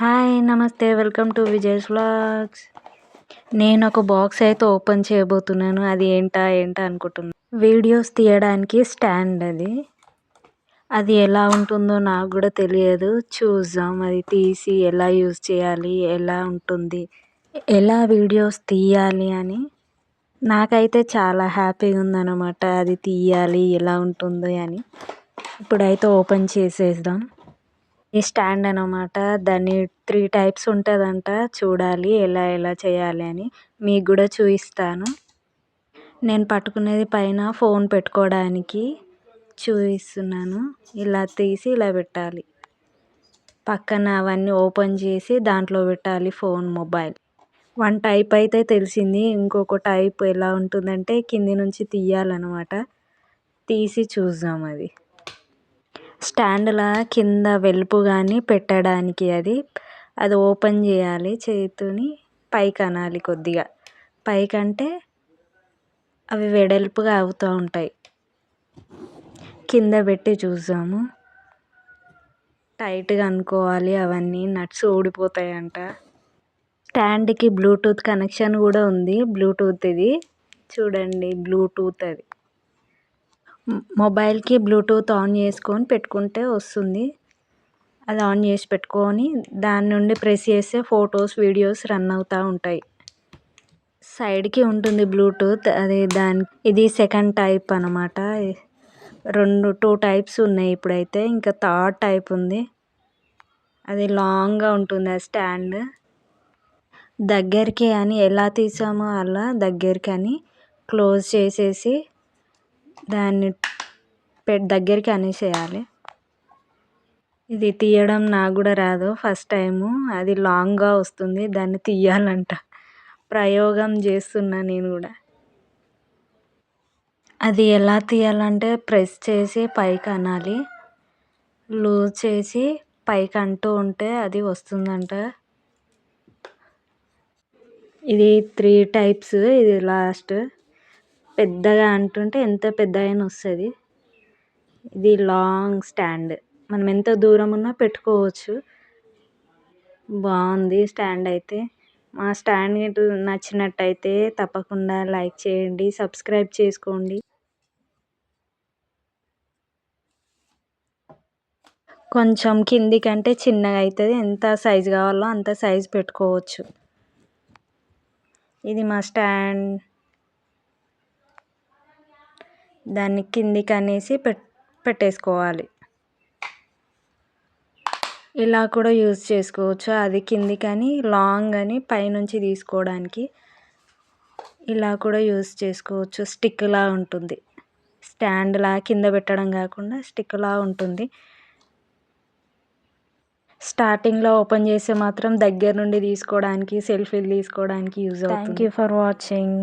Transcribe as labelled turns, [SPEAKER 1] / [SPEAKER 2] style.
[SPEAKER 1] Hi! నమస్తే. Welcome to Vijay's vlogs. నేనొక box అయితే ఓపెన్ చేయబోతున్నాను. అది ఏంటా అనుకుంటున్నా. వీడియోస్ తీయడానికి స్టాండ్ అది. అది ఎలా ఉంటుందో నాకు గూడా తెలియదు. చూద్దాం అది తీసి ఎలా యూజ్ చేయాలి? ఎలా ఉంటుంది? ఎలా వీడియోస్ తీయాలి అని. నాకైతే చాలా హ్యాపీగా ఉందన్నమాట. అది తీయాలి ఎలా ఉంటుంది అని. ఇప్పుడైతే ఓపెన్ చేసేద్దాం. ఈ స్టాండ్ అనమాట. దాన్ని 3 టైప్స్ ఉంటదంట. చూడాలి ఎలా చేయాలి అని. మీకు గూడా చూయిస్తాను. నేను పట్టుకునేది పైన ఫోన్ పెట్టుకోవడానికి చూపిస్తున్నాను. ఇలా తీసి ఇలా పెట్టాలి. పక్కన అవన్నీ ఓపెన్ చేసి దాంట్లో పెట్టాలి మొబైల్. 1 టైప్ అయితే తెలిసింది. ఇంకొక టైప్ ఎలా ఉంటుందంటే కింది నుంచి తీయాలనమాట. తీసి చూద్దాం అది. స్టాండ్‌లా కింద వెలుపు గాని పెట్టడానికి అది ఓపెన్ చేయాలి చేత్తోని పైకనాలి కొద్దిగా. పైకంటే అవి వెడల్పుగా అవుతూ ఉంటాయి. కింద పెట్టి చూద్దాము. టైట్‌గా అనుకోవాలి అవన్నీ నట్స్ ఊడిపోతాయంట. స్టాండ్‌కి బ్లూటూత్ కనెక్షన్ కూడా ఉంది. బ్లూటూత్ ఇది. చూడండి బ్లూటూత్ అది. మొబైల్‌కి బ్లూటూత్ ఆన్ చేసుకొని పెట్టుకుంటే వస్తుంది. అది ఆన్ చేసి పెట్టుకొని దాని నుండి ప్రెస్ చేస్తే ఫొటోస్, వీడియోస్ రన్ అవుతూ ఉంటాయి. సైడ్‌కి ఉంటుంది బ్లూటూత్. ఇది సెకండ్ టైప్ అనమాట. 2 టైప్స్ ఉన్నాయి ఇప్పుడైతే. ఇంకా థర్డ్ టైప్ ఉంది. అది లాంగ్‌గా ఉంటుంది ఆ స్టాండ్. దగ్గరికి అని ఎలా తీసామో అలా దగ్గరికి అని క్లోజ్ చేసేసి దాన్ని దగ్గరికి అనేసేయాలి. ఇది తీయడం నాకు కూడా రాదు. First time. అది లాంగ్‌గా వస్తుంది. దాన్ని తీయాలంట. ప్రయోగం చేస్తున్నా నేను కూడా. అది ఎలా తీయాలంటే ప్రెస్ చేసి పైకి అనాలి. లూజ్ చేసి పైకి అంటూ ఉంటే అది వస్తుందంట. ఇది 3 టైప్స్. ఇది లాస్ట్. పెద్దగా అంటుంటే ఎంత పెద్దగైనా వస్తుంది. ఇది లాంగ్ స్టాండ్. మనం ఎంత దూరం ఉన్నా పెట్టుకోవచ్చు. బాగుంది స్టాండ్ అయితే. మా స్టాండ్ నచ్చినట్టయితే తప్పకుండా లైక్ చేయండి, సబ్స్క్రైబ్ చేసుకోండి. కొంచెం కిందికంటే చిన్నగా అవుతుంది. ఎంత సైజు కావాలో అంత సైజు పెట్టుకోవచ్చు. ఇది మా స్టాండ్. దాన్ని కిందికి అనేసి పెట్టేసుకోవాలి. ఇలా కూడా యూజ్ చేసుకోవచ్చు. అది కిందికని లాంగ్ అని పైనుంచి తీసుకోవడానికి ఇలా కూడా యూజ్ చేసుకోవచ్చు. స్టిక్లా ఉంటుంది. స్టాండ్లా కింద పెట్టడం కాకుండా స్టిక్లా ఉంటుంది. స్టార్టింగ్లో ఓపెన్ చేస్తే మాత్రం దగ్గర నుండి తీసుకోవడానికి, సెల్ఫీలు తీసుకోవడానికి యూజ్ అవుతుంది. Thank you for watching.